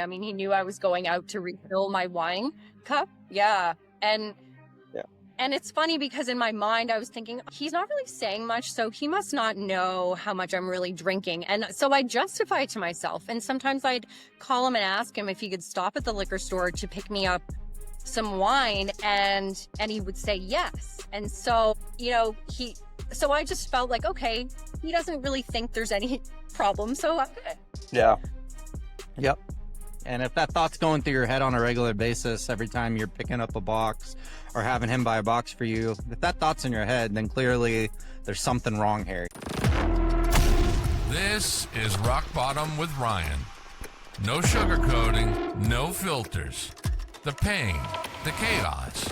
I mean, he knew I was going out to refill my wine cup. Yeah. And Yeah. and it's funny because in my mind, I was thinking, he's not really saying much, so he must not know how much I'm really drinking. And so I justify it to myself. And sometimes I'd call him and ask him if he could stop at the liquor store to pick me up some wine, and he would say yes. And so, so I just felt like, okay, he doesn't really think there's any problem, so I'm good. Yeah. Yep. And if that thought's going through your head on a regular basis every time you're picking up a box or having him buy a box for you, if that thought's in your head, then clearly there's something wrong here. This is Rock Bottom with Ryan. No sugarcoating, no filters. The pain, the chaos,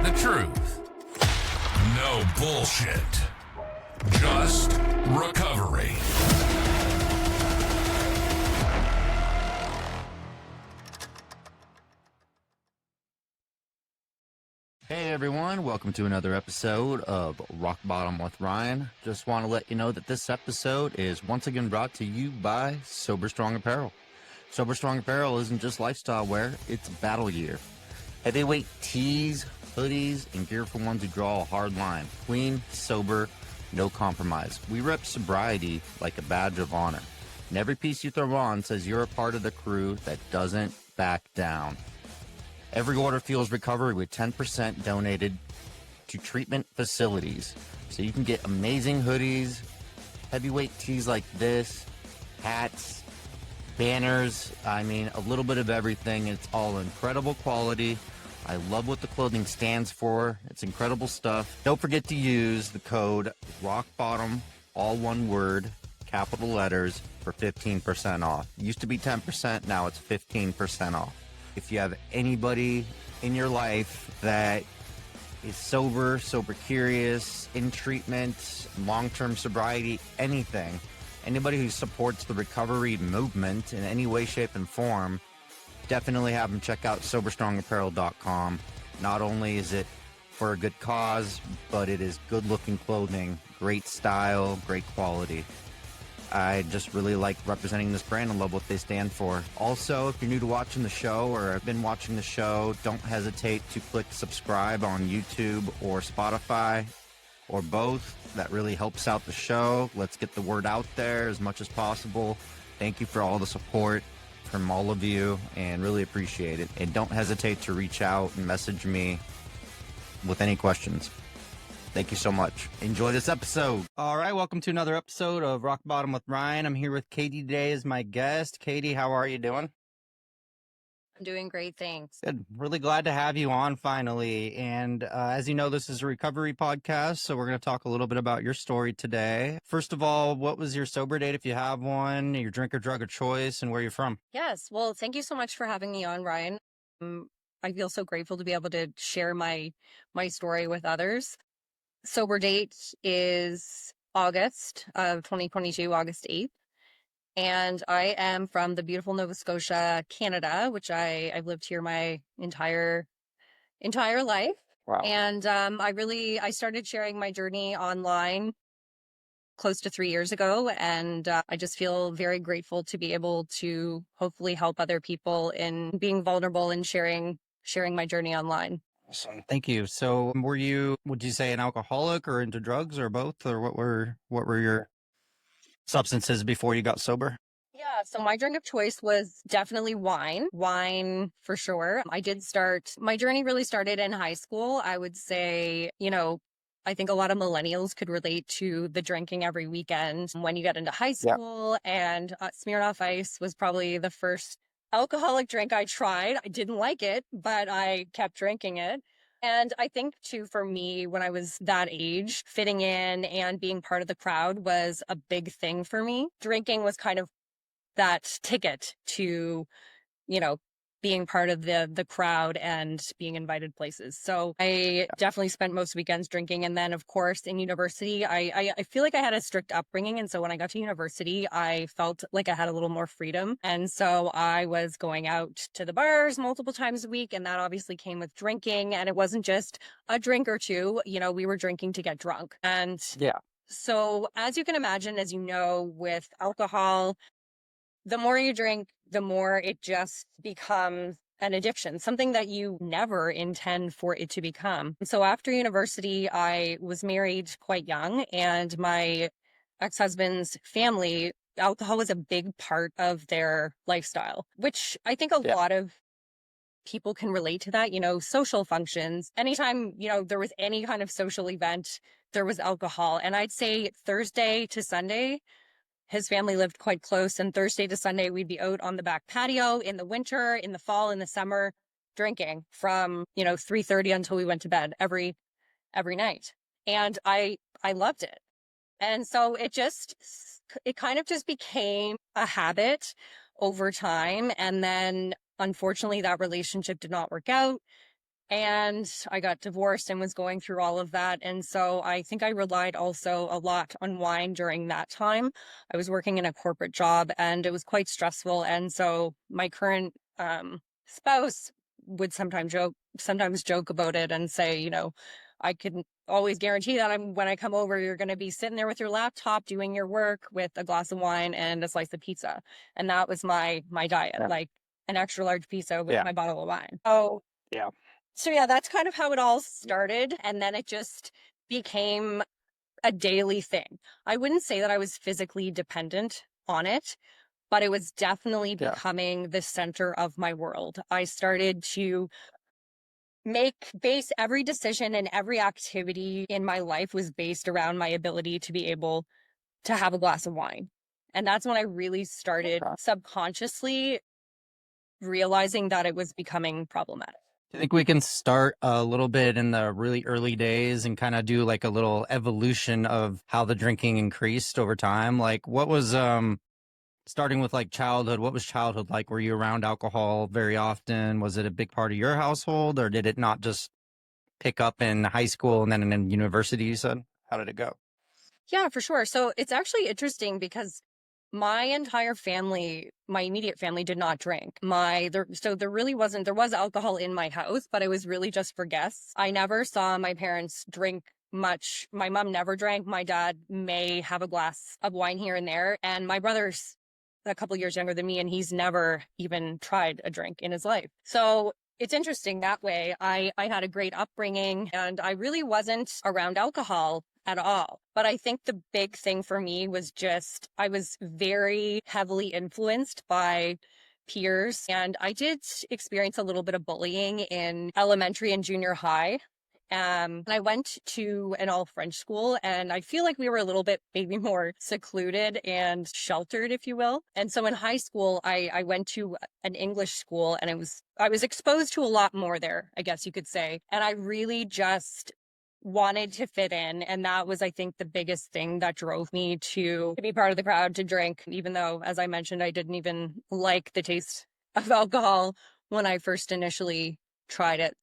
the truth. No bullshit. Just recovery. Hey everyone, welcome to another episode of Rock Bottom with Ryan. Just want to let you know that this episode is once again brought to you by Sober Strong Apparel. Sober Strong Apparel isn't just lifestyle wear, it's battle gear. Heavyweight tees, hoodies, and gear for ones who draw a hard line. Clean, sober, no compromise. We rep sobriety like a badge of honor. And every piece you throw on says you're a part of the crew that doesn't back down. Every order fuels recovery with 10% donated to treatment facilities. So you can get amazing hoodies, heavyweight tees like this, hats, banners. I mean, a little bit of everything. It's all incredible quality. I love what the clothing stands for. It's incredible stuff. Don't forget to use the code ROCKBOTTOM, all one word, capital letters, for 15% off. It used to be 10%, now it's 15% off. If you have anybody in your life that is sober curious, in treatment, long-term sobriety, anything, anybody who supports the recovery movement in any way, shape, and form, definitely have them check out SoberStrongApparel.com. Not only is it for a good cause, but it is good-looking clothing, great style, great quality. I just really like representing this brand and love what they stand for. Also, if you're new to watching the show or have been watching the show, don't hesitate to click subscribe on YouTube or Spotify or both. That really helps out the show. Let's get the word out there as much as possible. Thank you for all the support from all of you and really appreciate it. And don't hesitate to reach out and message me with any questions. Thank you so much. Enjoy this episode. All right, welcome to another episode of Rock Bottom with Ryan. I'm here with Katie today as my guest. Katie, how are you doing? I'm doing great, thanks. Good. Really glad to have you on finally. And as you know, this is a recovery podcast, so we're going to talk a little bit about your story today. First of all, what was your sober date, if you have one, your drink or drug of choice, and where you're from? Yes, well, thank you so much for having me on, Ryan. I feel so grateful to be able to share my story with others. Sober date is August of 2022, August 8th. And I am from the beautiful Nova Scotia, Canada, which I've lived here my entire life. Wow. And I started sharing my journey online close to 3 years ago. And I just feel very grateful to be able to hopefully help other people in being vulnerable and sharing my journey online. Awesome. Thank you. So would you say an alcoholic or into drugs or both, or what were your substances before you got sober? Yeah, so my drink of choice was definitely wine for sure. My journey really started in high school. I would say, I think a lot of millennials could relate to the drinking every weekend when you get into high school. Yeah. And Smirnoff Ice was probably the first alcoholic drink I tried. I didn't like it, but I kept drinking it. And I think too, for me, when I was that age, fitting in and being part of the crowd was a big thing for me. Drinking was kind of that ticket to, being part of the crowd and being invited places. So I definitely spent most weekends drinking. And then, of course, in university, I feel like I had a strict upbringing. And so when I got to university, I felt like I had a little more freedom. And so I was going out to the bars multiple times a week. And that obviously came with drinking. And it wasn't just a drink or two, we were drinking to get drunk. And so as you can imagine, as you know, with alcohol, the more you drink, the more it just becomes an addiction, something that you never intend for it to become. So after university, I was married quite young, and my ex-husband's family, alcohol was a big part of their lifestyle, which I think a Yeah. lot of people can relate to that, social functions. Anytime, there was any kind of social event, there was alcohol. And I'd say Thursday to Sunday, his family lived quite close. And Thursday to Sunday, we'd be out on the back patio in the winter, in the fall, in the summer, drinking from, 3:30 until we went to bed every night. And I loved it. And so it kind of just became a habit over time. And then unfortunately, that relationship did not work out. And I got divorced and was going through all of that. And so I think I relied also a lot on wine during that time. I was working in a corporate job and it was quite stressful. And so my current spouse would sometimes joke about it and say, I can always guarantee that when I come over, you're going to be sitting there with your laptop doing your work with a glass of wine and a slice of pizza. And that was my diet, Yeah. like an extra large pizza with Yeah. my bottle of wine. Oh, Yeah. so yeah, that's kind of how it all started. And then it just became a daily thing. I wouldn't say that I was physically dependent on it, but it was definitely Yeah. becoming the center of my world. I started to base every decision and every activity in my life was based around my ability to be able to have a glass of wine. And that's when I really started Okay. subconsciously realizing that it was becoming problematic. I think we can start a little bit in the really early days and kind of do like a little evolution of how the drinking increased over time. Like what was starting with like childhood, what was childhood like? Were you around alcohol very often? Was it a big part of your household, or did it not just pick up in high school and then in university, you said? How did it go? Yeah, for sure. So it's actually interesting because my entire family, my immediate family did not drink. So there really wasn't, there was alcohol in my house, but it was really just for guests. I never saw my parents drink much. My mom never drank. My dad may have a glass of wine here and there. And my brother's a couple years younger than me, and he's never even tried a drink in his life. So it's interesting that way. I had a great upbringing and I really wasn't around alcohol at all. But I think the big thing for me was just I was very heavily influenced by peers. And I did experience a little bit of bullying in elementary and junior high. And I went to an all French school, and I feel like we were a little bit maybe more secluded and sheltered, if you will. And so in high school, I went to an English school, and I was exposed to a lot more there, I guess you could say. And I really just wanted to fit in. And that was, I think, the biggest thing that drove me to be part of the crowd, to drink, even though, as I mentioned, I didn't even like the taste of alcohol when I first initially tried it.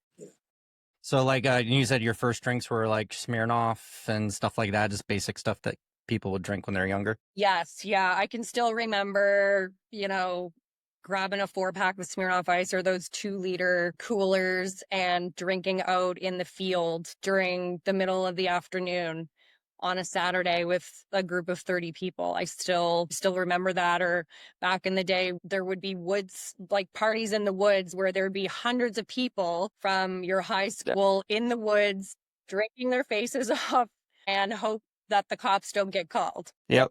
So like you said your first drinks were like Smirnoff and stuff like that, just basic stuff that people would drink when they're younger. Yes, yeah, I can still remember, grabbing a 4-pack of Smirnoff Ice or those 2-liter coolers and drinking out in the field during the middle of the afternoon on a Saturday with a group of 30 people. I still remember that. Or back in the day, there would be woods, like parties in the woods where there would be hundreds of people from your high school in the woods drinking their faces off and hope that the cops don't get called. Yep.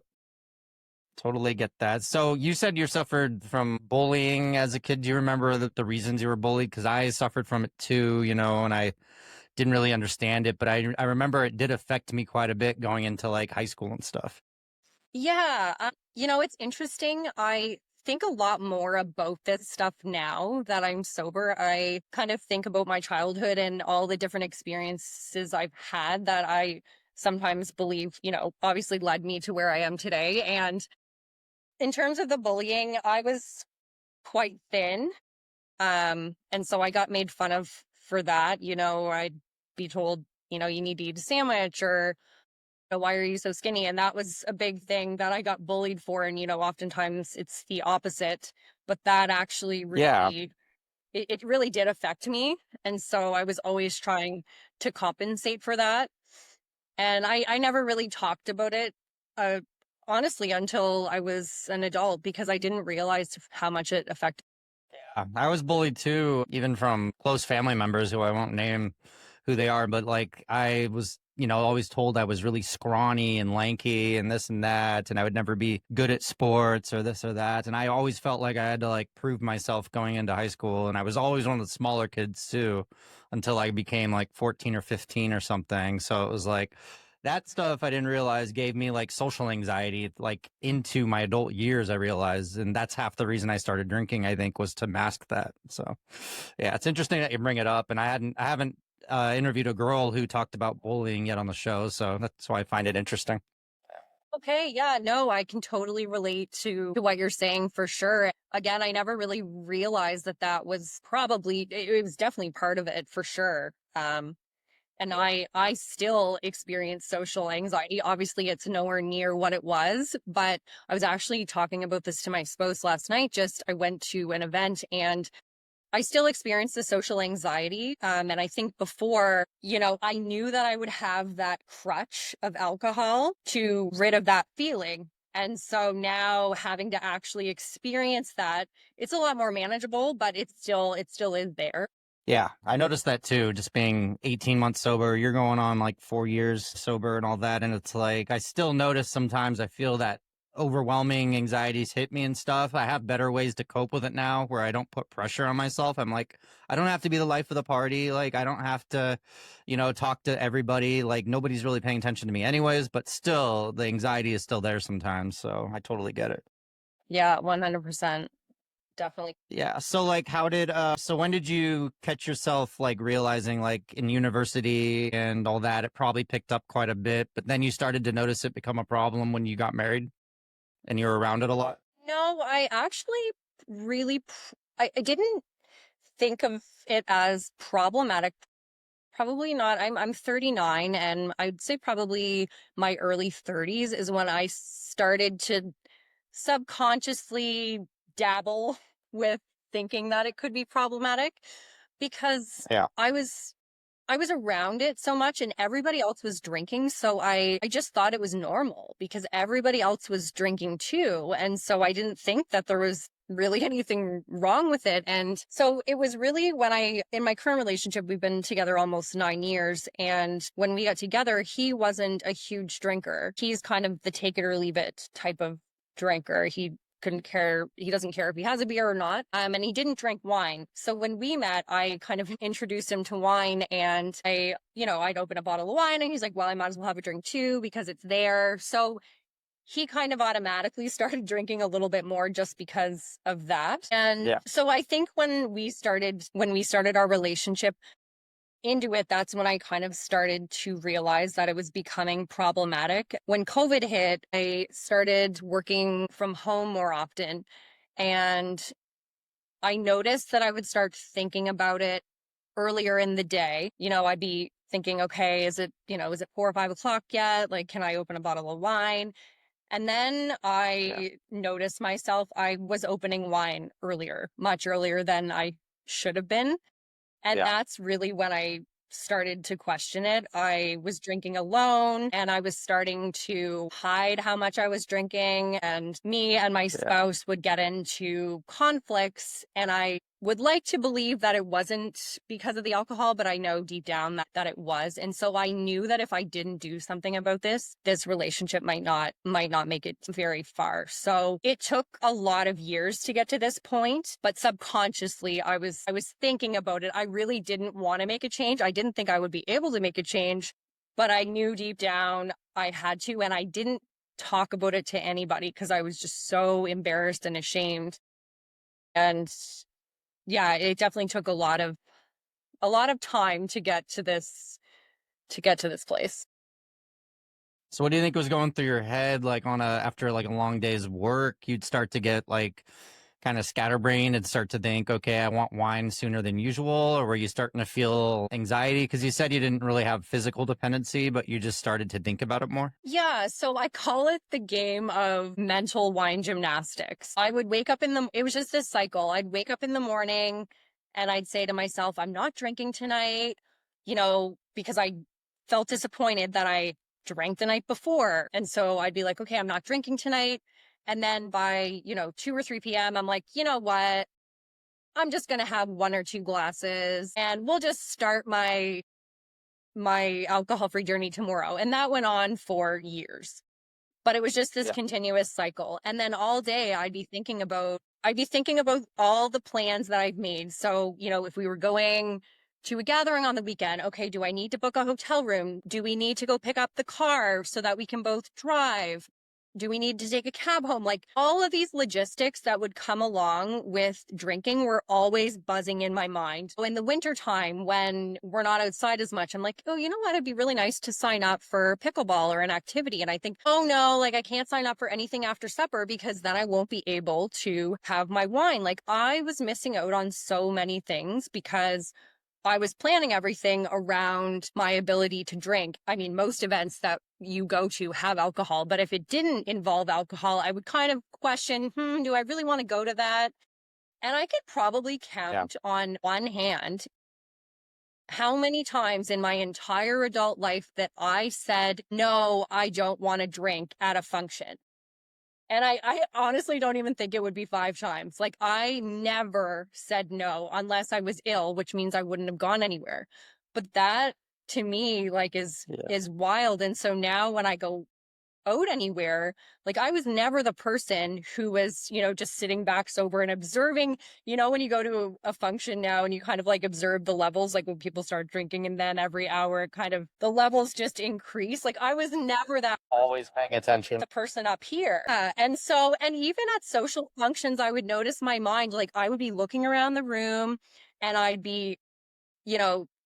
Totally get that. So you said you suffered from bullying as a kid. Do you remember the reasons you were bullied? Because I suffered from it too, and I didn't really understand it, but I remember it did affect me quite a bit going into like high school and stuff. Yeah, it's interesting. I think a lot more about this stuff now that I'm sober. I kind of think about my childhood and all the different experiences I've had that I sometimes believe, obviously led me to where I am today. And in terms of the bullying, I was quite thin. And so I got made fun of for that. I'd be told, you need to eat a sandwich, or why are you so skinny? And that was a big thing that I got bullied for. And, oftentimes it's the opposite, but that actually Yeah. really, it really did affect me. And so I was always trying to compensate for that. And I never really talked about it, honestly until I was an adult because I didn't realize how much it affected. I was bullied too, even from close family members who I won't name who they are, but like I was, always told I was really scrawny and lanky and this and that, and I would never be good at sports or this or that. And I always felt like I had to like prove myself going into high school. And I was always one of the smaller kids too, until I became like 14 or 15 or something. So it was like, that stuff I didn't realize gave me like social anxiety like into my adult years, I realized. And that's half the reason I started drinking, I think, was to mask that. So yeah, it's interesting that you bring it up. And I haven't interviewed a girl who talked about bullying yet on the show. So that's why I find it interesting. Okay, yeah, no, I can totally relate to what you're saying for sure. Again, I never really realized that that was probably, it was definitely part of it for sure. And I still experience social anxiety. Obviously, it's nowhere near what it was, but I was actually talking about this to my spouse last night. Just I went to an event and I still experience the social anxiety. And I think before, I knew that I would have that crutch of alcohol to rid of that feeling. And so now having to actually experience that, it's a lot more manageable, but it still is there. Yeah, I noticed that too. Just being 18 months sober, you're going on like 4 years sober and all that. And it's like, I still notice sometimes I feel that overwhelming anxieties hit me and stuff. I have better ways to cope with it now where I don't put pressure on myself. I'm like, I don't have to be the life of the party. Like, I don't have to, talk to everybody. Like, nobody's really paying attention to me anyways, but still, the anxiety is still there sometimes. So I totally get it. Yeah, 100%. Definitely. Yeah. So like so when did you catch yourself like realizing like in university and all that, it probably picked up quite a bit, but then you started to notice it become a problem when you got married and you were around it a lot? No, I actually really, I didn't think of it as problematic. Probably not. I'm 39 and I'd say probably my early 30s is when I started to subconsciously dabble with thinking that it could be problematic because Yeah. I was around it so much and everybody else was drinking. So I just thought it was normal because everybody else was drinking too. And so I didn't think that there was really anything wrong with it. And so it was really when in my current relationship, we've been together almost 9 years. And when we got together, he wasn't a huge drinker. He's kind of the take it or leave it type of drinker. He couldn't care. He doesn't care if he has a beer or not. And he didn't drink wine. So when we met, I kind of introduced him to wine and I'd open a bottle of wine and he's like, well, I might as well have a drink too because it's there. So he kind of automatically started drinking a little bit more just because of that. And Yeah. so I think when we started our relationship, into it, that's when I kind of started to realize that it was becoming problematic. When COVID hit, I started working from home more often. And I noticed that I would start thinking about it earlier in the day. I'd be thinking, okay, is it 4 or 5 o'clock yet? Like, can I open a bottle of wine? And then Yeah. I noticed myself, I was opening wine earlier, much earlier than I should have been. And Yeah. that's really when I started to question it. I was drinking alone and I was starting to hide how much I was drinking. And me and my Yeah. spouse would get into conflicts. And I would like to believe that it wasn't because of the alcohol, but I know deep down that it was. And so I knew that if I didn't do something about this relationship might not make it very far. So it took a lot of years to get to this point, but subconsciously I was thinking about it. I really didn't want to make a change. I didn't think I would be able to make a change, but I knew deep down I had to, and I didn't talk about it to anybody because I was just so embarrassed and ashamed. And yeah, it definitely took a lot of time to get to this place. So what do you think was going through your head like after like a long day's work, you'd start to get like kind of scatterbrained and start to think, okay, I want wine sooner than usual? Or were you starting to feel anxiety? Because you said you didn't really have physical dependency, but you just started to think about it more. Yeah, so I call it the game of mental wine gymnastics. I would wake up it was just this cycle. I'd wake up in the morning and I'd say to myself, I'm not drinking tonight, because I felt disappointed that I drank the night before. And so I'd be like, okay, I'm not drinking tonight. And then by, 2 or 3 p.m., I'm like, you know what? I'm just going to have 1 or 2 glasses and we'll just start my alcohol-free journey tomorrow. And that went on for years. But it was just this continuous cycle. And then all day I'd be thinking about all the plans that I've made. So, if we were going to a gathering on the weekend, okay, do I need to book a hotel room? Do we need to go pick up the car so that we can both drive? Do we need to take a cab home? Like all of these logistics that would come along with drinking were always buzzing in my mind. So in the wintertime, when we're not outside as much, I'm like, oh, you know what? It'd be really nice to sign up for pickleball or an activity. And I think, oh no, like I can't sign up for anything after supper because then I won't be able to have my wine. Like I was missing out on so many things because I was planning everything around my ability to drink. I mean, most events that you go to have alcohol, but if it didn't involve alcohol, I would kind of question, do I really want to go to that? And I could probably count on one hand how many times in my entire adult life that I said, no, I don't want to drink at a function. And I honestly don't even think it would be 5 times. Like I never said no unless I was ill, which means I wouldn't have gone anywhere. But that to me, like is wild. And so now when I go out anywhere, like I was never the person who was, just sitting back sober and observing, when you go to a function now and you kind of like observe the levels, like when people start drinking and then every hour kind of the levels just increase. Like I was never that Always paying attention. the person up here. And even at social functions, I would notice my mind, like I would be looking around the room and I'd be,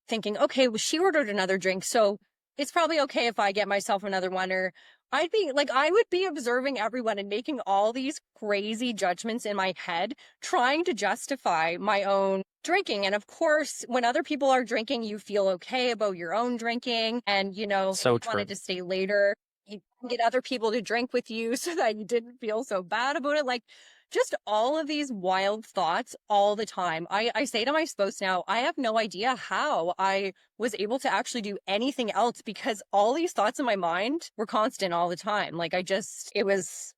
thinking, okay, well, she ordered another drink. So it's probably okay if I get myself another one. Or I would be observing everyone and making all these crazy judgments in my head, trying to justify my own drinking. And of course, when other people are drinking, you feel okay about your own drinking. And, So you true. wanted to stay later, you get other people to drink with you so that you didn't feel so bad about it. Like just all of these wild thoughts all the time. I say to my spouse now, I have no idea how I was able to actually do anything else because all these thoughts in my mind were constant all the time. Like it was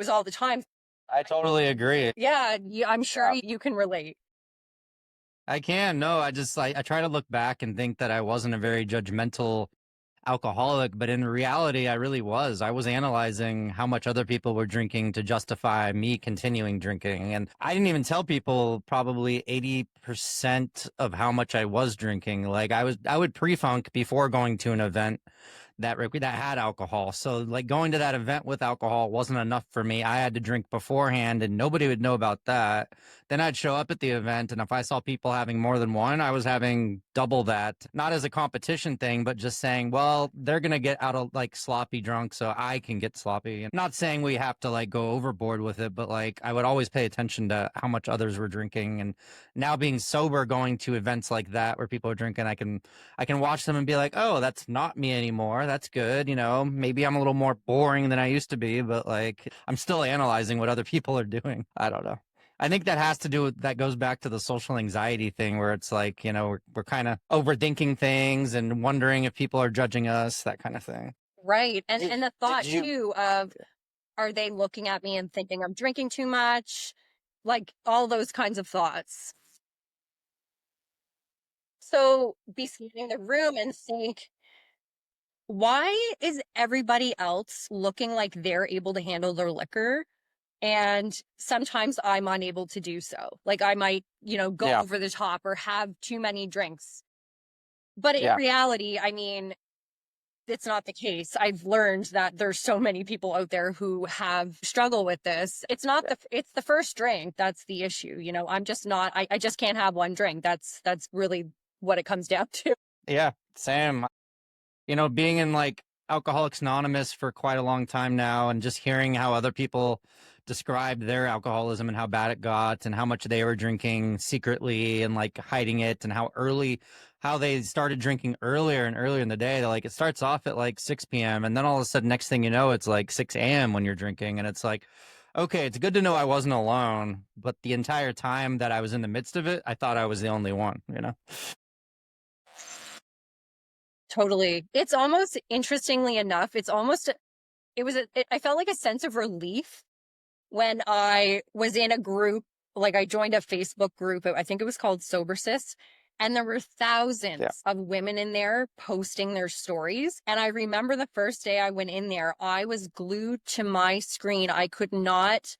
all the time. I totally agree. Yeah, I'm sure you can relate. I can. No, I try to look back and think that I wasn't a very judgmental alcoholic, but in reality, I really was. I was analyzing how much other people were drinking to justify me continuing drinking. And I didn't even tell people probably 80% of how much I was drinking. Like I would pre-funk before going to an event that had alcohol. So like going to that event with alcohol wasn't enough for me. I had to drink beforehand and nobody would know about that. Then I'd show up at the event and if I saw people having more than one, I was having double that. Not as a competition thing, but just saying, well, they're going to get out of like sloppy drunk so I can get sloppy. And not saying we have to like go overboard with it, but like I would always pay attention to how much others were drinking. And now being sober, going to events like that where people are drinking, I can watch them and be like, oh, that's not me anymore. That's good. Maybe I'm a little more boring than I used to be, but like I'm still analyzing what other people are doing. I don't know. I think that has to do with that goes back to the social anxiety thing where it's like, we're kind of overthinking things and wondering if people are judging us, that kind of thing. Right. And the thought too of, are they looking at me and thinking I'm drinking too much? Like all those kinds of thoughts. So be scanning the room and think, why is everybody else looking like they're able to handle their liquor? And sometimes I'm unable to do so. Like I might, go over the top or have too many drinks. But in reality, I mean, it's not the case. I've learned that there's so many people out there who have struggle with this. It's not it's the first drink that's the issue. I'm just not, I just can't have one drink. That's really what it comes down to. Yeah, same. Being in like Alcoholics Anonymous for quite a long time now and just hearing how other people described their alcoholism and how bad it got and how much they were drinking secretly and like hiding it and how they started drinking earlier and earlier in the day. Like it starts off at like 6 p.m. and then all of a sudden next thing you know, it's like 6 a.m. when you're drinking. And it's like, okay, it's good to know I wasn't alone, but the entire time that I was in the midst of it, I thought I was the only one, Totally. It's almost, interestingly enough, I felt like a sense of relief when I was in a group, like I joined a Facebook group, I think it was called Sober Sis, and there were thousands of women in there posting their stories. And I remember the first day I went in there, I was glued to my screen. I could not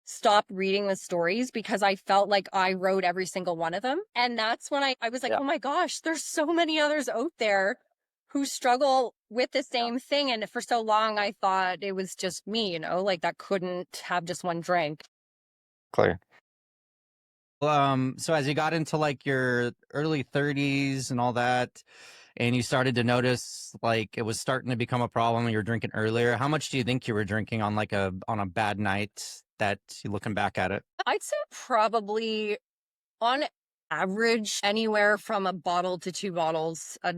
stop reading the stories because I felt like I wrote every single one of them. And that's when I was like, oh my gosh, there's so many others out there who struggle with the same thing. And for so long, I thought it was just me, like that couldn't have just one drink. Clear. So as you got into like your early 30s and all that, and you started to notice like it was starting to become a problem and you were drinking earlier, how much do you think you were drinking on on a bad night that you looking back at it? I'd say probably on average anywhere from a bottle to 2 bottles a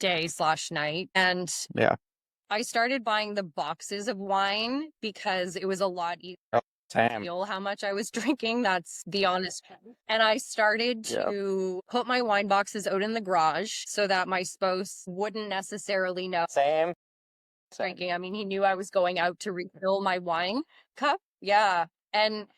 day/night. And Yeah. I started buying the boxes of wine because it was a lot easier Oh, to same. feel how much I was drinking. That's the honest truth. And I started to put my wine boxes out in the garage so that my spouse wouldn't necessarily know Same. drinking. I mean, he knew I was going out to refill my wine cup. Yeah. And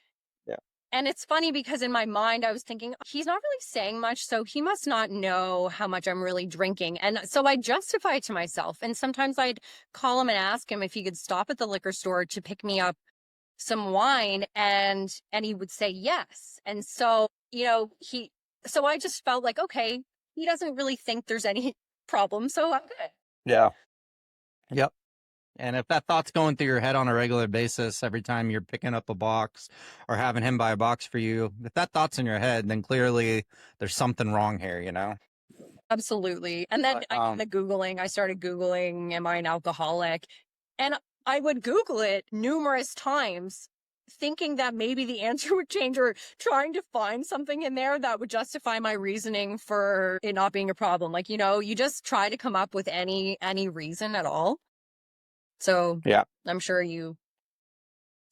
Yeah. and it's funny because in my mind, I was thinking, he's not really saying much, so he must not know how much I'm really drinking. And so I justify it to myself. And sometimes I'd call him and ask him if he could stop at the liquor store to pick me up some wine, and he would say yes. And so, so I just felt like, okay, he doesn't really think there's any problem, so I'm good. Yeah. Yep. And if that thought's going through your head on a regular basis every time you're picking up a box or having him buy a box for you, if that thought's in your head, then clearly there's something wrong here, you know? Absolutely. And then I started Googling, am I an alcoholic? And I would Google it numerous times, thinking that maybe the answer would change, or trying to find something in there that would justify my reasoning for it not being a problem. Like, you just try to come up with any reason at all. So Yeah. I'm sure you.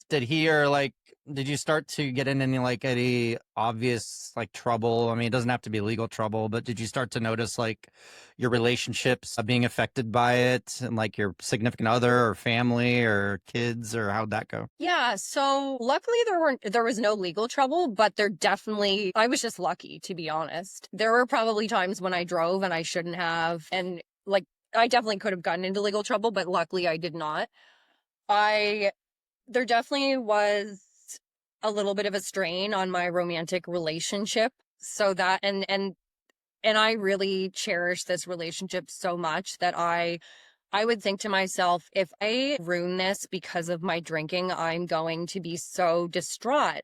Did he or like, did you start to get in any obvious like trouble? I mean, it doesn't have to be legal trouble, but did you start to notice like your relationships being affected by it, and like your significant other or family or kids, or how'd that go? Yeah, so luckily there was no legal trouble, but I was just lucky, to be honest. There were probably times when I drove and I shouldn't have, and like I definitely could have gotten into legal trouble, but luckily I did not. There definitely was a little bit of a strain on my romantic relationship, so that and I really cherish this relationship so much that I would think to myself, if I ruin this because of my drinking, I'm going to be so distraught.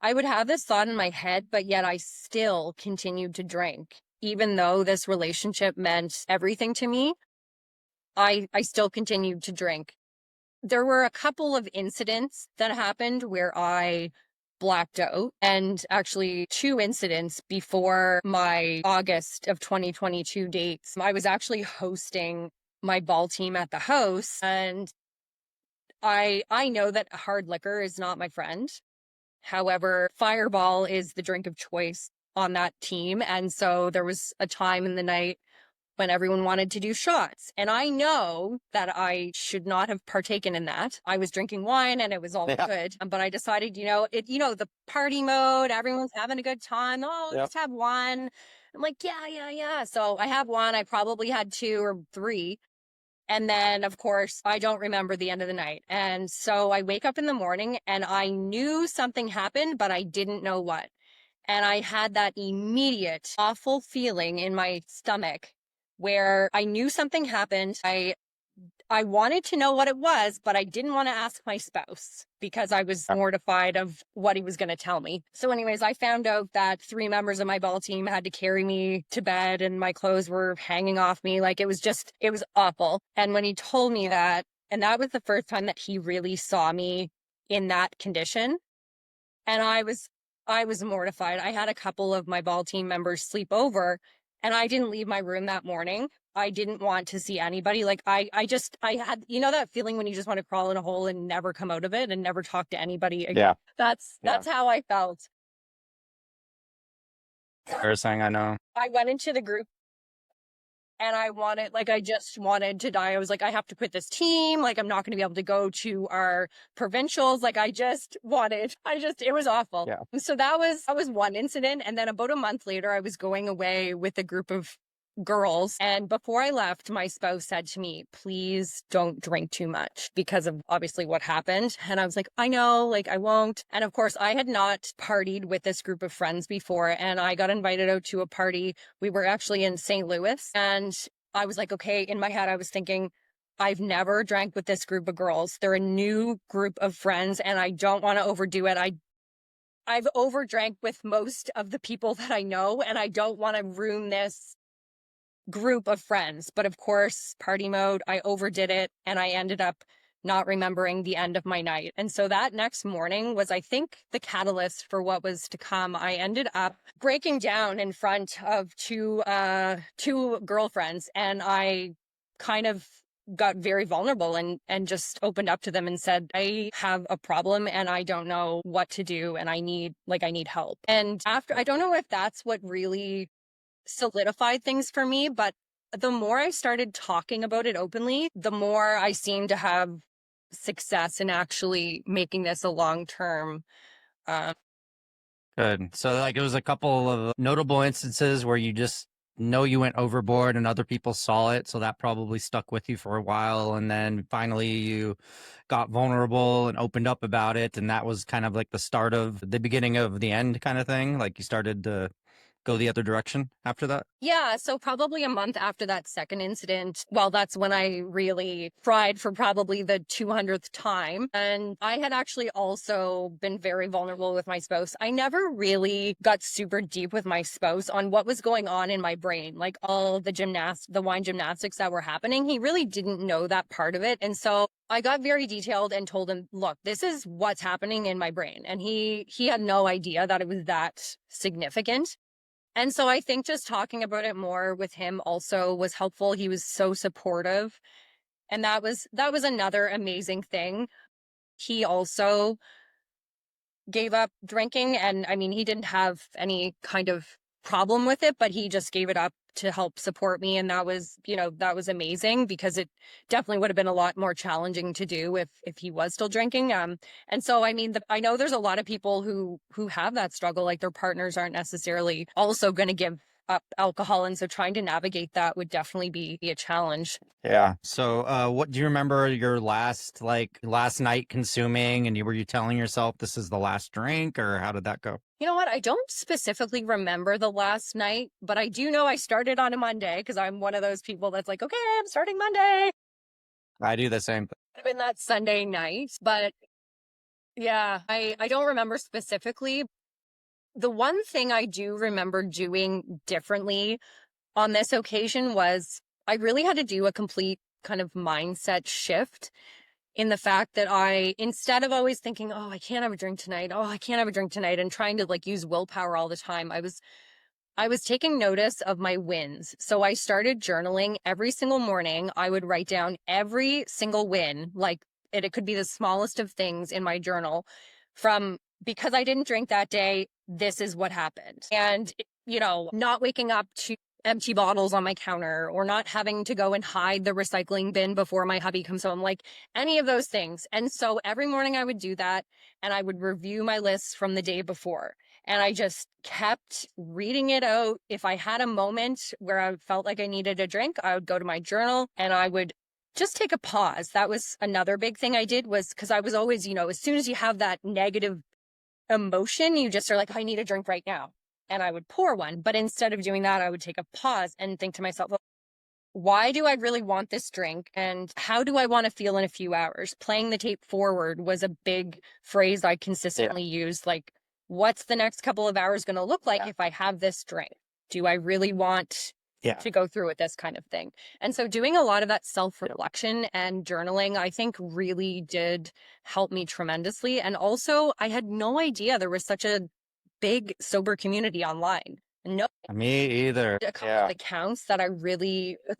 I would have this thought in my head, but yet I still continued to drink. Even though this relationship meant everything to me, I still continued to drink. There were a couple of incidents that happened where I blacked out, and actually 2 incidents before my August of 2022 dates. I was actually hosting my ball team at the house, and I know that hard liquor is not my friend. However, Fireball is the drink of choice on that team, and so there was a time in the night when everyone wanted to do shots. And I know that I should not have partaken in that. I was drinking wine and it was all good. But I decided, the party mode, everyone's having a good time. Oh, just have one. I'm like, yeah. So I have one. I probably had 2 or 3. And then, of course, I don't remember the end of the night. And so I wake up in the morning and I knew something happened, but I didn't know what. And I had that immediate awful feeling in my stomach where I knew something happened. I wanted to know what it was, but I didn't want to ask my spouse because I was mortified of what he was going to tell me. So anyways, I found out that 3 members of my ball team had to carry me to bed and my clothes were hanging off me. Like it was awful. And when he told me that, and that was the first time that he really saw me in that condition. And I was mortified. I had a couple of my ball team members sleep over and I didn't leave my room that morning. I didn't want to see anybody. Like I had, that feeling when you just want to crawl in a hole and never come out of it and never talk to anybody again. Yeah. That's how I felt. Embarrassing, I know. I went into the group. And I just wanted to die. I was like, I have to quit this team. Like, I'm not going to be able to go to our provincials. Like, it was awful. Yeah. So that was one incident. And then about a month later, I was going away with a group of girls. And before I left, my spouse said to me, please don't drink too much because of obviously what happened. And I was like, I know, like I won't. And of course, I had not partied with this group of friends before. And I got invited out to a party. We were actually in St. Louis. And I was like, okay, in my head, I was thinking, I've never drank with this group of girls. They're a new group of friends and I don't want to overdo it. I've overdrank with most of the people that I know, and I don't want to ruin this group of friends. But of course, party mode, I overdid it and I ended up not remembering the end of my night. And so that next morning was, I think, the catalyst for what was to come. I ended up breaking down in front of two girlfriends, and I kind of got very vulnerable and just opened up to them and said, I have a problem and I don't know what to do and I need help. And after, I don't know if that's what really solidified things for me, but the more I started talking about it openly, the more I seemed to have success in actually making this a long-term. Good. So like it was a couple of notable instances where you just know you went overboard and other people saw it. So that probably stuck with you for a while. And then finally you got vulnerable and opened up about it. And that was kind of like the start of the beginning of the end kind of thing. Like you started to go the other direction after that. Yeah, so probably a month after that second incident, well, that's when I really cried for probably the 200th time. And I had actually also been very vulnerable with my spouse. I never really got super deep with my spouse on what was going on in my brain, like all the wine gymnastics that were happening. He really didn't know that part of it. And so I got very detailed and told him, look, this is what's happening in my brain. And he had no idea that it was that significant. And so I think just talking about it more with him also was helpful. He was so supportive. And that was another amazing thing. He also gave up drinking, and I mean, he didn't have any kind of problem with it, but he just gave it up to help support me. And that was amazing, because it definitely would have been a lot more challenging to do if he was still drinking. And so, I mean, I know there's a lot of people who have that struggle, like their partners aren't necessarily also going to give up alcohol. And so trying to navigate that would definitely be a challenge. Yeah. So, what do you remember your last night consuming, and were you telling yourself this is the last drink, or how did that go? You know what? I don't specifically remember the last night, but I do know I started on a Monday, because I'm one of those people that's like, okay, I'm starting Monday. I do the same thing. I've been that Sunday night, but yeah, I don't remember specifically. The one thing I do remember doing differently on this occasion was I really had to do a complete kind of mindset shift, in the fact that instead of always thinking, oh, I can't have a drink tonight. Oh, I can't have a drink tonight. And trying to like use willpower all the time, I was taking notice of my wins. So I started journaling every single morning. I would write down every single win, like it could be the smallest of things in my journal, from because I didn't drink that day, this is what happened. And, not waking up to empty bottles on my counter, or not having to go and hide the recycling bin before my hubby comes home, like any of those things. And so every morning I would do that, and I would review my lists from the day before. And I just kept reading it out. If I had a moment where I felt like I needed a drink, I would go to my journal and I would just take a pause. That was another big thing I did, was because I was always, as soon as you have that negative emotion, you just are like, I need a drink right now. And I would pour one. But instead of doing that, I would take a pause and think to myself, well, why do I really want this drink? And how do I want to feel in a few hours? Playing the tape forward was a big phrase I consistently used. Like, what's the next couple of hours going to look like if I have this drink? Do I really want to go through with this kind of thing? And so doing a lot of that self-reflection and journaling, I think really did help me tremendously. And also, I had no idea there was such a big sober community online. No, Me either. a couple of accounts that I really was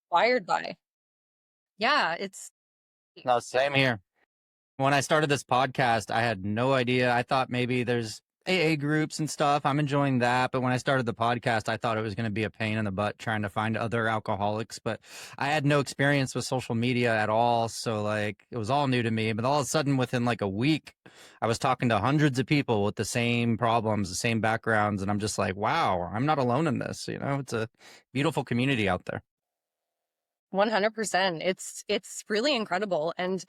inspired by. Yeah, it's No, same here. When I started this podcast, I had no idea. I thought maybe there's AA groups and stuff. I'm enjoying that. But when I started the podcast, I thought it was going to be a pain in the butt trying to find other alcoholics. But I had no experience with social media at all. So, like, it was all new to me. But all of a sudden, within like a week, I was talking to hundreds of people with the same problems, the same backgrounds. And I'm just like, wow, I'm not alone in this. You know, it's a beautiful community out there. 100%. It's really incredible. And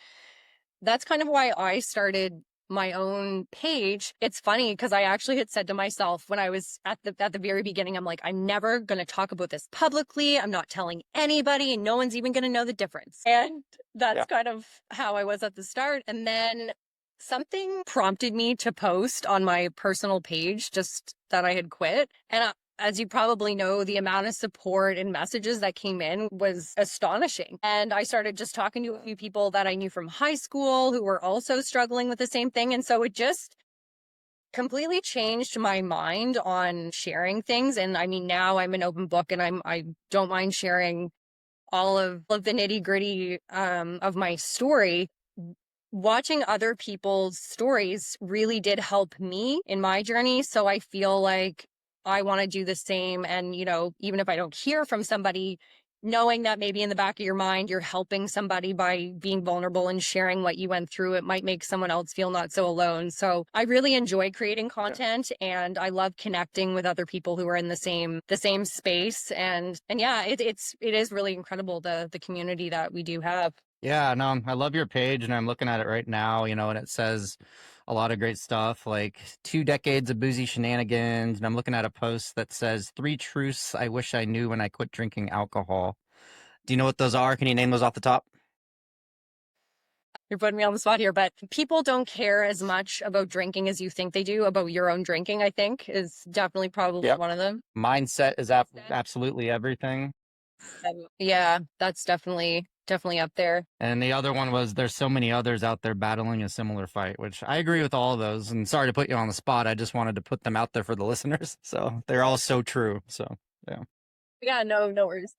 that's kind of why I started my own page. It's funny because I actually had said to myself when I was at the very beginning, I'm like, I'm never going to talk about this publicly. I'm not telling anybody, and no one's even going to know the difference. And that's kind of how I was at the start. And then something prompted me to post on my personal page just that I had quit. And as you probably know, the amount of support and messages that came in was astonishing. And I started just talking to a few people that I knew from high school who were also struggling with the same thing. And so it just completely changed my mind on sharing things. And I mean, now I'm an open book, and I don't mind sharing all of the nitty gritty of my story. Watching other people's stories really did help me in my journey. So I feel like I want to do the same. And, you know, even if I don't hear from somebody, knowing that maybe in the back of your mind, you're helping somebody by being vulnerable and sharing what you went through, it might make someone else feel not so alone. So I really enjoy creating content, and I love connecting with other people who are in the same space. And yeah, it is really incredible, the community that we do have. Yeah, no, I love your page, and I'm looking at it right now, you know, and it says a lot of great stuff, like 2 decades of boozy shenanigans. And I'm looking at a post that says 3 truths I wish I knew when I quit drinking alcohol. Do you know what those are? Can you name those off the top? You're putting me on the spot here, but people don't care as much about drinking as you think they do about your own drinking, I think, is definitely probably Yep. one of them. Mindset is absolutely everything. Yeah, that's definitely up there. And the other one was there's so many others out there battling a similar fight, which I agree with all of those. And sorry to put you on the spot. I just wanted to put them out there for the listeners. So they're all so true. So, yeah. Yeah, no worries.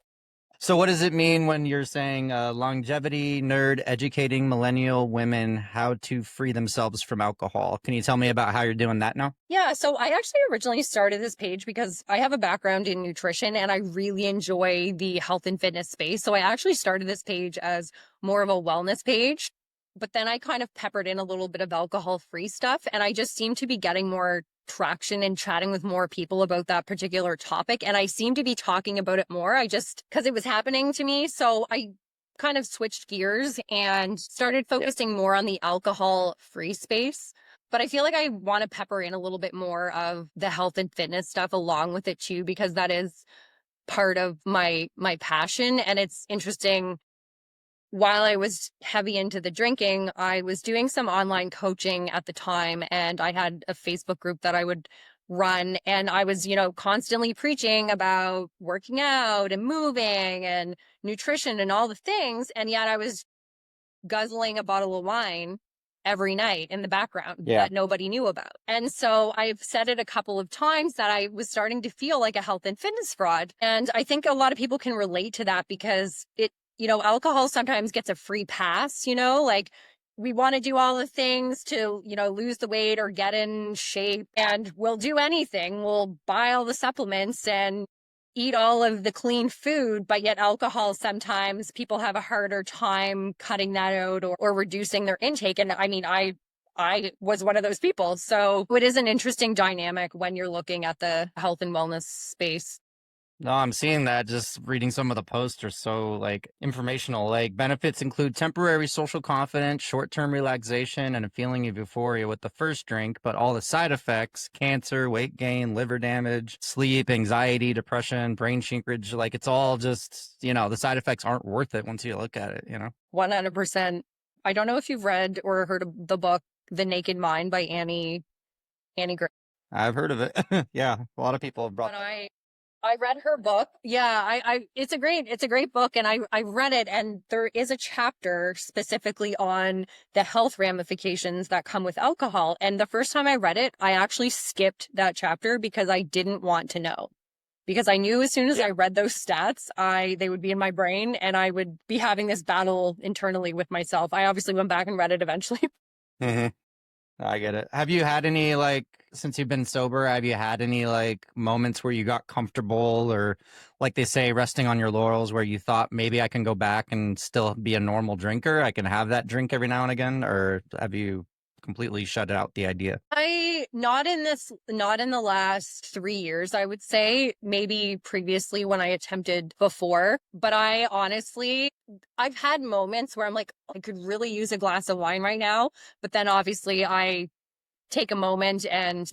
So what does it mean when you're saying longevity nerd educating millennial women how to free themselves from alcohol? Can you tell me about how you're doing that now? Yeah, so I actually originally started this page because I have a background in nutrition and I really enjoy the health and fitness space. So I actually started this page as more of a wellness page, but then I kind of peppered in a little bit of alcohol-free stuff, and I just seem to be getting more traction and chatting with more people about that particular topic. And I seem to be talking about it more. Because it was happening to me. So I kind of switched gears and started focusing more on the alcohol-free space. But I feel like I want to pepper in a little bit more of the health and fitness stuff along with it too, because that is part of my passion. And it's interesting. While I was heavy into the drinking, I was doing some online coaching at the time, and I had a Facebook group that I would run, and I was, you know, constantly preaching about working out and moving and nutrition and all the things. And yet I was guzzling a bottle of wine every night in the background that nobody knew about. And so I've said it a couple of times that I was starting to feel like a health and fitness fraud. And I think a lot of people can relate to that because alcohol sometimes gets a free pass, like we want to do all the things to, lose the weight or get in shape, and we'll do anything. We'll buy all the supplements and eat all of the clean food, but yet alcohol, sometimes people have a harder time cutting that out or reducing their intake. And I mean, I was one of those people. So it is an interesting dynamic when you're looking at the health and wellness space. No, I'm seeing that. Just reading some of the posts are so like informational. Like benefits include temporary social confidence, short-term relaxation, and a feeling of euphoria with the first drink, but all the side effects, cancer, weight gain, liver damage, sleep, anxiety, depression, brain shrinkage, like it's all just, the side effects aren't worth it once you look at it, 100%. I don't know if you've read or heard of the book The Naked Mind by Annie Gray. I've heard of it. Yeah, a lot of people have brought that. I read her book. Yeah, it's a great book. And I read it, and there is a chapter specifically on the health ramifications that come with alcohol. And the first time I read it, I actually skipped that chapter because I didn't want to know. Because I knew as soon as I read those stats, they would be in my brain and I would be having this battle internally with myself. I obviously went back and read it eventually. Mm-hmm. I get it. Have you had any like since you've been sober, have you had any like moments where you got comfortable or like they say, resting on your laurels where you thought maybe I can go back and still be a normal drinker? I can have that drink every now and again, or have you completely shut out the idea? Not in the last 3 years, I would say, maybe previously when I attempted before, but I've had moments where I'm like, I could really use a glass of wine right now. But then obviously I take a moment and,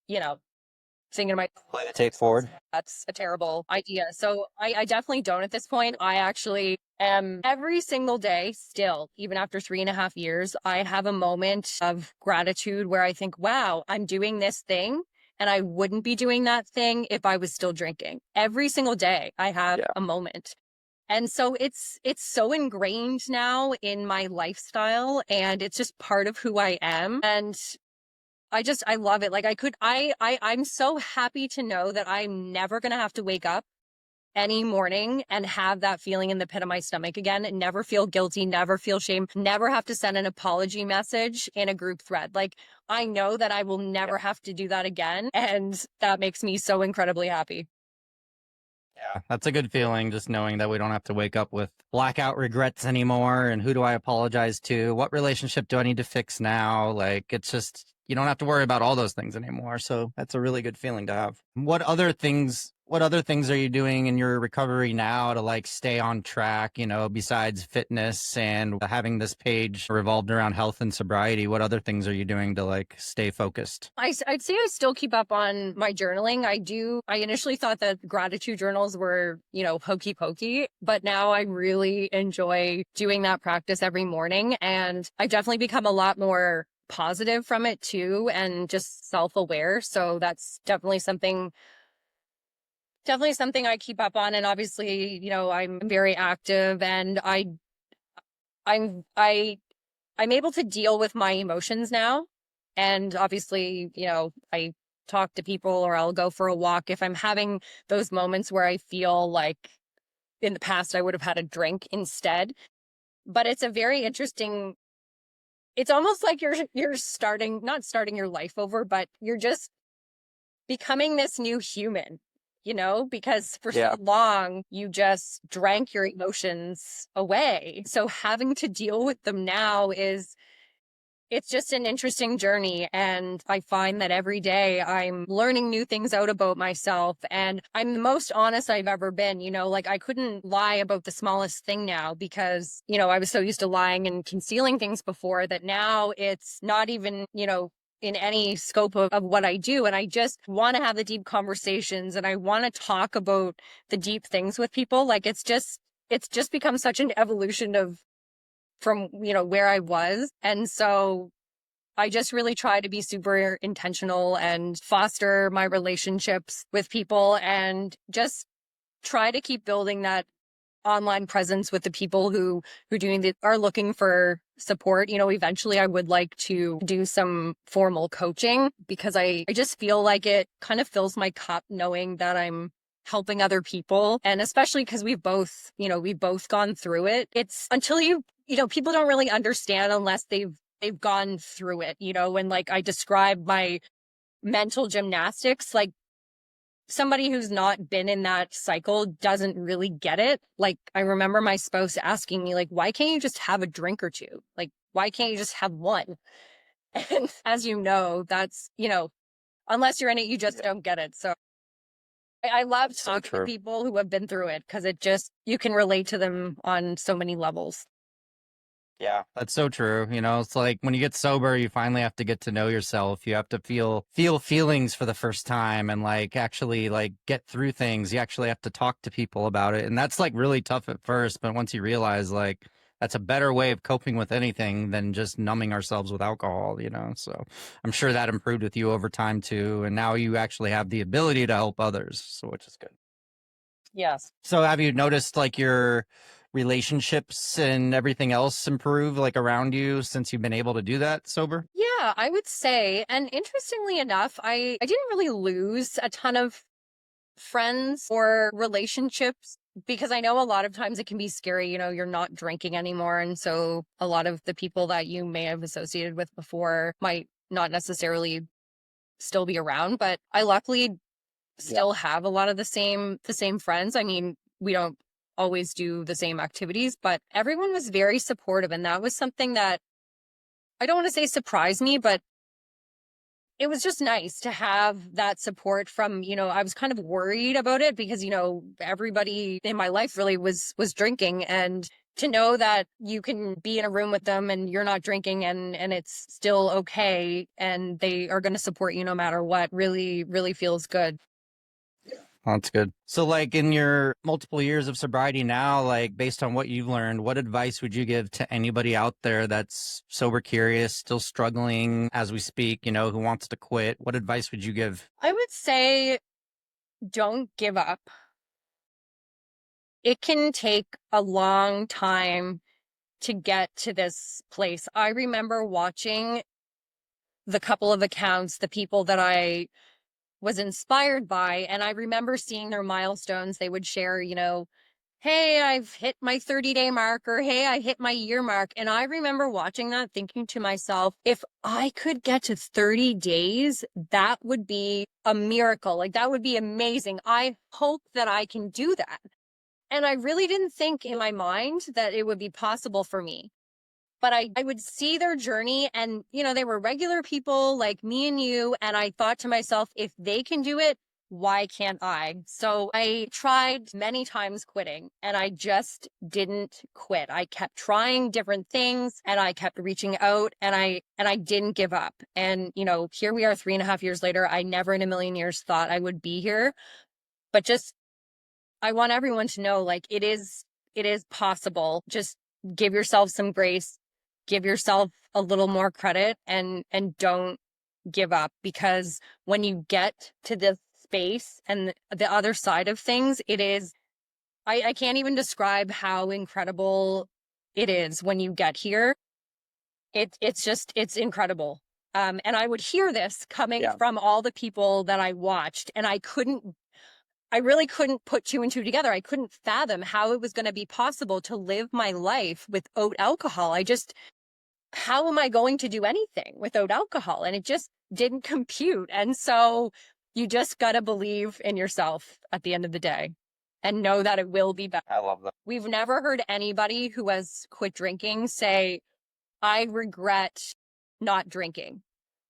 you know, thinking to myself, Play the tape forward. that's a terrible idea. So I definitely don't at this point. I actually am every single day still, even after 3.5 years, I have a moment of gratitude where I think, wow, I'm doing this thing. And I wouldn't be doing that thing if I was still drinking. Every single day I have a moment. And so it's so ingrained now in my lifestyle and it's just part of who I am. And I love it. Like I'm so happy to know that I'm never going to have to wake up any morning and have that feeling in the pit of my stomach again and never feel guilty, never feel shame, never have to send an apology message in a group thread. Like I know that I will never have to do that again. And that makes me so incredibly happy. Yeah, that's a good feeling, just knowing that we don't have to wake up with blackout regrets anymore. And who do I apologize to? What relationship do I need to fix now? Like, it's just, you don't have to worry about all those things anymore. So that's a really good feeling to have. What other things are you doing in your recovery now to like stay on track, besides fitness and having this page revolved around health and sobriety? What other things are you doing to like stay focused? I'd say I still keep up on my journaling. I initially thought that gratitude journals were, hokey pokey, but now I really enjoy doing that practice every morning. And I've definitely become a lot more positive from it too, and just self-aware. So that's definitely something I keep up on. And obviously, I'm very active and I'm, I, I'm able to deal with my emotions now. And obviously, I talk to people or I'll go for a walk if I'm having those moments where I feel like in the past I would have had a drink instead. But it's a very interesting, it's almost like you're not starting your life over, but you're just becoming this new human, because for so long you just drank your emotions away. So having to deal with them now it's just an interesting journey. And I find that every day I'm learning new things out about myself and I'm the most honest I've ever been, like I couldn't lie about the smallest thing now because, I was so used to lying and concealing things before that now it's not even, in any scope of what I do. And I just want to have the deep conversations and I want to talk about the deep things with people. Like it's just become such an evolution from, where I was. And so I just really try to be super intentional and foster my relationships with people and just try to keep building that online presence with the people who are looking for support. Eventually I would like to do some formal coaching because I just feel like it kind of fills my cup knowing that I'm helping other people. And especially because we've both gone through it. It's until people don't really understand unless they've gone through it, when like I describe my mental gymnastics, like somebody who's not been in that cycle doesn't really get it. Like I remember my spouse asking me like, why can't you just have a drink or two? Like, why can't you just have one? And as you know, that's, unless you're in it, you just don't get it. So I love talking to people who have been through it because you can relate to them on so many levels. Yeah, that's so true. It's like when you get sober, you finally have to get to know yourself. You have to feel feelings for the first time and like actually like get through things. You actually have to talk to people about it. And that's like really tough at first, but once you realize like that's a better way of coping with anything than just numbing ourselves with alcohol, So I'm sure that improved with you over time too. And now you actually have the ability to help others, so which is good. Yes. So have you noticed like your relationships and everything else improve like around you since you've been able to do that sober? Yeah, I would say. And interestingly enough, I didn't really lose a ton of friends or relationships because I know a lot of times it can be scary, you're not drinking anymore. And so a lot of the people that you may have associated with before might not necessarily still be around, but I luckily still have a lot of the same friends. I mean, we don't always do the same activities, but everyone was very supportive, and that was something that I don't want to say surprised me, but it was just nice to have that support from, I was kind of worried about it because, everybody in my life really was drinking, and to know that you can be in a room with them and you're not drinking and it's still okay and they are going to support you no matter what really, really feels good. That's good. So, like, in your multiple years of sobriety now, like, based on what you've learned, what advice would you give to anybody out there that's sober curious, still struggling as we speak, who wants to quit? What advice would you give? I would say don't give up. It can take a long time to get to this place. I remember watching the couple of accounts, the people that I was inspired by, and I remember seeing their milestones. They would share, hey, I've hit my 30-day mark, or hey, I hit my year mark. And I remember watching that, thinking to myself, if I could get to 30 days, that would be a miracle. Like, that would be amazing. I hope that I can do that. And I really didn't think in my mind that it would be possible for me. But I would see their journey, and, they were regular people like me and you. And I thought to myself, if they can do it, why can't I? So I tried many times quitting, and I just didn't quit. I kept trying different things, and I kept reaching out, and I didn't give up. And, here we are 3.5 years later. I never in a million years thought I would be here, but just, I want everyone to know, like, it is possible. Just give yourself some grace, give yourself a little more credit, and don't give up, because when you get to this space and the other side of things, it is, I can't even describe how incredible it is when you get here. It's incredible. And I would hear this coming from all the people that I watched, and I really couldn't put two and two together. I couldn't fathom how it was going to be possible to live my life without alcohol. How am I going to do anything without alcohol? And it just didn't compute. And so you just got to believe in yourself at the end of the day and know that it will be better. I love that. We've never heard anybody who has quit drinking say, I regret not drinking.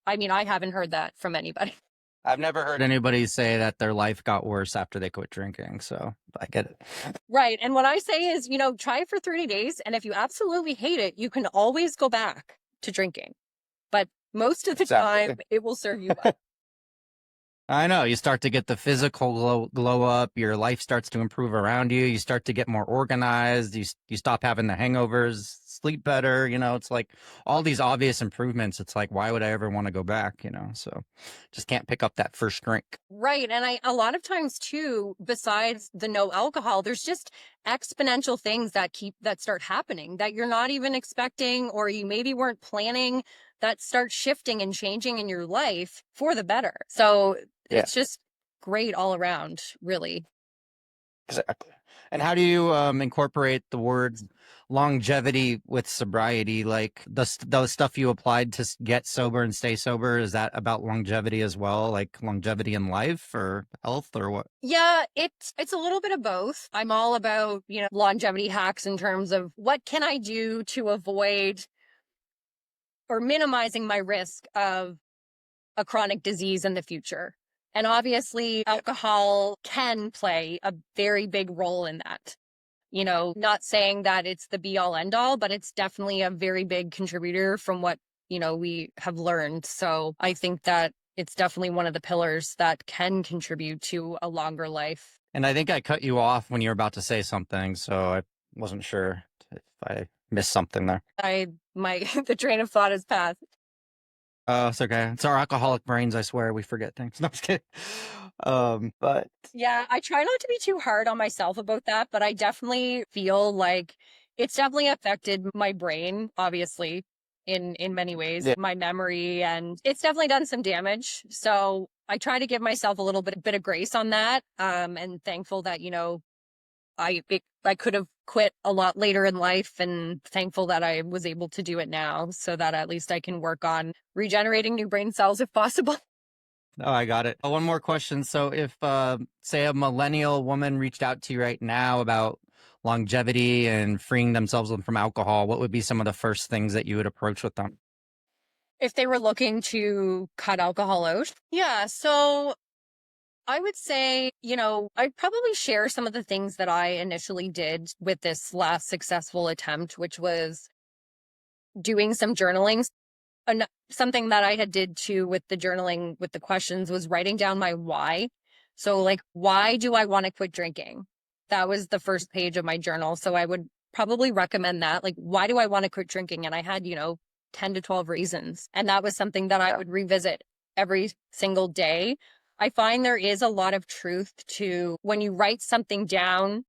I mean, I haven't heard that from anybody. I've never heard anybody say that their life got worse after they quit drinking, so I get it. Right. And what I say is, try it for 30 days. And if you absolutely hate it, you can always go back to drinking. But most of the time, it will serve you well. I know. You start to get the physical glow up. Your life starts to improve around you. You start to get more organized. You stop having the hangovers, sleep better. It's like all these obvious improvements. It's like, why would I ever want to go back? So just can't pick up that first drink. Right. And a lot of times too, besides the no alcohol, there's just exponential things that start happening that you're not even expecting, or you maybe weren't planning, that start shifting and changing in your life for the better. So it's just great all around, really. Exactly. And how do you incorporate the words longevity with sobriety? Like the stuff you applied to get sober and stay sober, is that about longevity as well? Like longevity in life or health or what? Yeah, it's a little bit of both. I'm all about, longevity hacks in terms of what can I do to avoid or minimizing my risk of a chronic disease in the future. And obviously, alcohol can play a very big role in that. Not saying that it's the be all end all, but it's definitely a very big contributor from what, we have learned. So I think that it's definitely one of the pillars that can contribute to a longer life. And I think I cut you off when you were about to say something, so I wasn't sure if I missed something there. The train of thought has passed. Oh, it's okay. It's our alcoholic brains, I swear. We forget things. No, I'm just kidding. But yeah, I try not to be too hard on myself about that, but I definitely feel like it's definitely affected my brain, obviously, in many ways, my memory, and it's definitely done some damage. So I try to give myself a little bit of grace on that. And thankful that, I could have quit a lot later in life, and thankful that I was able to do it now, so that at least I can work on regenerating new brain cells if possible. Oh, I got it. One more question. So if, say, a millennial woman reached out to you right now about longevity and freeing themselves from alcohol, what would be some of the first things that you would approach with them? If they were looking to cut alcohol out? Yeah, so I would say, I'd probably share some of the things that I initially did with this last successful attempt, which was doing some journaling. Something that I had did too with the journaling with the questions was writing down my why. So like, why do I want to quit drinking? That was the first page of my journal. So I would probably recommend that. Like, why do I want to quit drinking? And I had, 10 to 12 reasons. And that was something that I would revisit every single day. I find there is a lot of truth to when you write something down,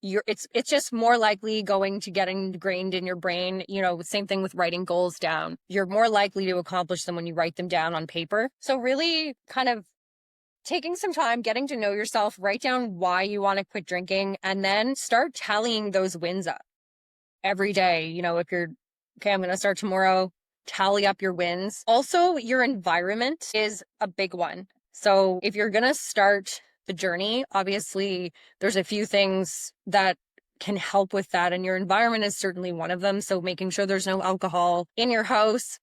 it's just more likely going to get ingrained in your brain. Same thing with writing goals down. You're more likely to accomplish them when you write them down on paper. So really kind of taking some time, getting to know yourself, write down why you want to quit drinking, and then start tallying those wins up every day. If you're, okay, I'm going to start tomorrow, tally up your wins. Also, your environment is a big one. So if you're going to start the journey, obviously there's a few things that can help with that, and your environment is certainly one of them. So making sure there's no alcohol in your house,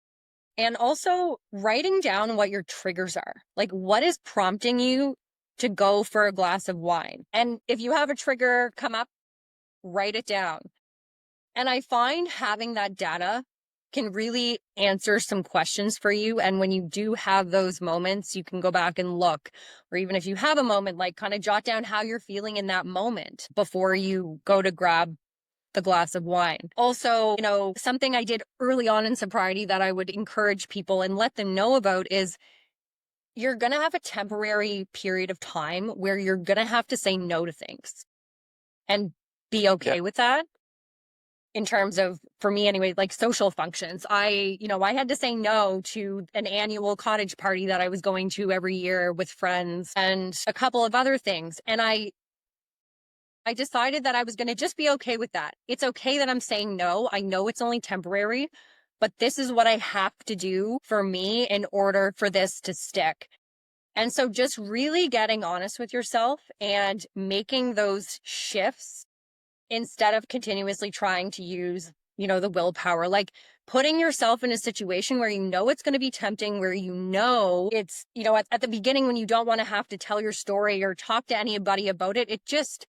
and also writing down what your triggers are. Like, what is prompting you to go for a glass of wine? And if you have a trigger come up, write it down. And I find having that data can really answer some questions for you. And when you do have those moments, you can go back and look, or even if you have a moment, like kind of jot down how you're feeling in that moment before you go to grab the glass of wine. Also, something I did early on in sobriety that I would encourage people and let them know about is you're going to have a temporary period of time where you're going to have to say no to things and be okay with that. In terms of, for me anyway, like social functions, I had to say no to an annual cottage party that I was going to every year with friends and a couple of other things. And I decided that I was going to just be okay with that. It's okay that I'm saying no. I know it's only temporary, but this is what I have to do for me in order for this to stick. And so just really getting honest with yourself and making those shifts instead of continuously trying to use, the willpower, like putting yourself in a situation where it's going to be tempting, where it's, at the beginning when you don't want to have to tell your story or talk to anybody about it, it just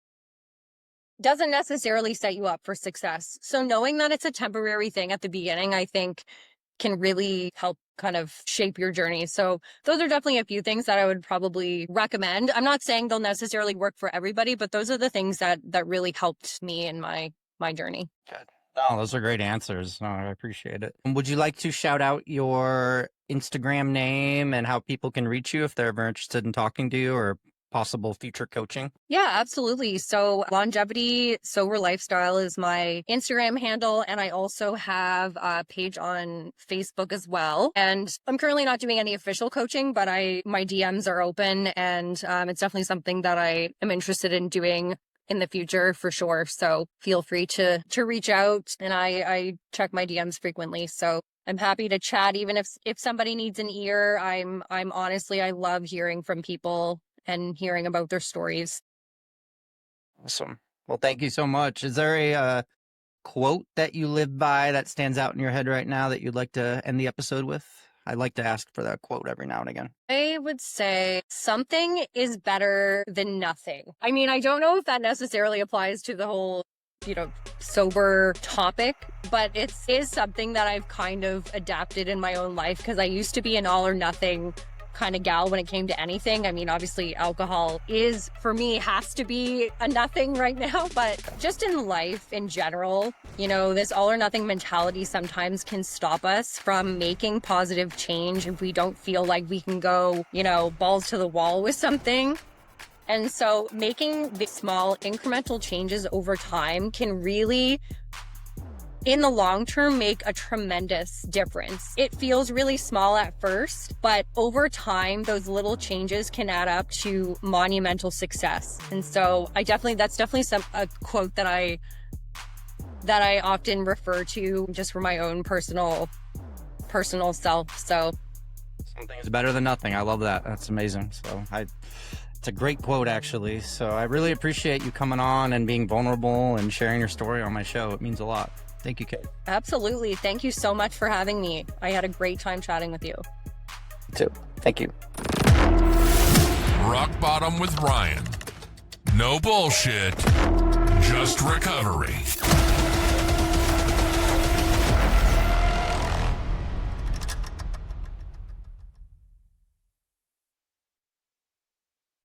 doesn't necessarily set you up for success. So knowing that it's a temporary thing at the beginning, I think can really help kind of shape your journey. So those are definitely a few things that I would probably recommend. I'm not saying they'll necessarily work for everybody, but those are the things that really helped me in my journey. Good. Oh, those are great answers. Oh, I appreciate it. Would you like to shout out your Instagram name and how people can reach you if they're ever interested in talking to you or possible future coaching? Yeah, absolutely. So Longevity Sober Lifestyle is my Instagram handle. And I also have a page on Facebook as well. And I'm currently not doing any official coaching, but my DMs are open, and it's definitely something that I am interested in doing in the future for sure. So feel free to reach out, and I check my DMs frequently. So I'm happy to chat, even if somebody needs an ear. I'm honestly, I love hearing from people and hearing about their stories. Awesome. Well, thank you so much. Is there a quote that you live by that stands out in your head right now that you'd like to end the episode with? I'd like to ask for that quote every now and again. I would say something is better than nothing. I mean, I don't know if that necessarily applies to the whole, sober topic, but it is something that I've kind of adapted in my own life, because I used to be an all or nothing kind of gal when it came to anything. I mean, obviously alcohol for me, has to be a nothing right now, but just in life in general, this all or nothing mentality sometimes can stop us from making positive change if we don't feel like we can go, balls to the wall with something. And so making the small incremental changes over time can really, in the long term, make a tremendous difference. It feels really small at first, but over time, those little changes can add up to monumental success. And so that's definitely a quote that I often refer to just for my own personal self. So Something is better than nothing. I love that. That's amazing. It's a great quote, actually. So I really appreciate you coming on and being vulnerable and sharing your story on my show. It means a lot. Thank you, Kate. Absolutely. Thank you so much for having me. I had a great time chatting with you. Too. Thank you. Rock Bottom with Ryan. No bullshit, just recovery.